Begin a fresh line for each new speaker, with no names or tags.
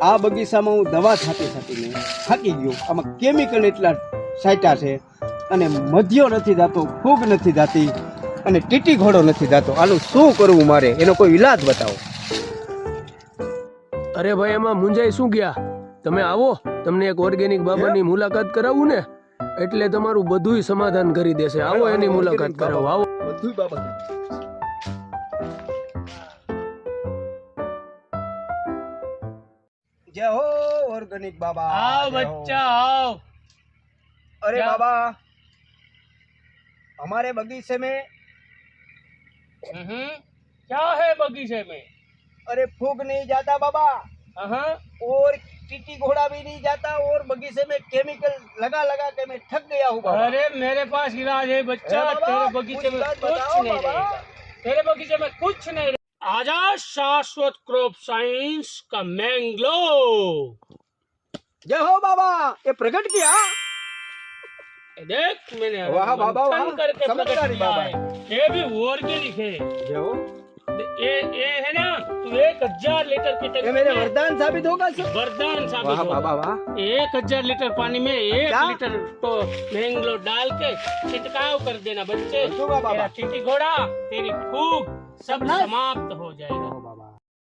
આ બગીચામાં હું દવા છાંટીને થાકી ગયો. આમાં કેમિકલ એટલા છાંટ્યા છે અને મધ્યો નથી જાતો, ફૂગ નથી જાતી અને ટીટી ઘોડો નથી જાતો. આનું શું કરવું મારે? એનો કોઈ ઈલાજ બતાવો.
અરે ભાઈ, એમાં મુંજાઈ શું ગયા? તમે આવો, તમને એક ઓર્ગેનિક બાબાની મુલાકાત કરાવું ને, એટલે તમારું બધુંય સમાધાન કરી દેશે. આવો, એની મુલાકાત કરાવો. આવો.
બધું બાબા. जय हो ऑर्गेनिक बाबा।
आओ बच्चा आओ।
अरे बाबा, हमारे बगीचे में
क्या है बगीचे में?
अरे फूग नहीं जाता बाबा, और टीटी घोड़ा भी नहीं जाता, और बगीचे में केमिकल लगा लगा के मैं थक गया हूँ बाबा।
अरे मेरे पास इलाज है बच्चा, तेरे बगीचे में कुछ नहीं रहेगा, तेरे बगीचे में कुछ नहीं रहेगा। आजा शाश्वत क्रॉप साइंस का मैंगलो।
जय हो बाबा, ये प्रकट किया।
देख मैंने
वाह बाबा, वाह,
करके प्रकट
चमत्कारी
किया
बाबा।
है। ये भी ऑर्गेनिक है।
जय हो।
ये है ना, तू 1000 लीटर की
ये
टंकी
मेरे
में
वरदान साबित होगा सर।
वरदान साबित
वाह
होगा।
बाबा वाह।
1000 लीटर पानी में 1
क्या?
लीटर तो मैंगलो डाल के छिड़काव कर देना बच्चे।
होगा बाबा।
तेरा टीटी घोड़ा, तेरी फूग सब समाप्त हो जाएगा।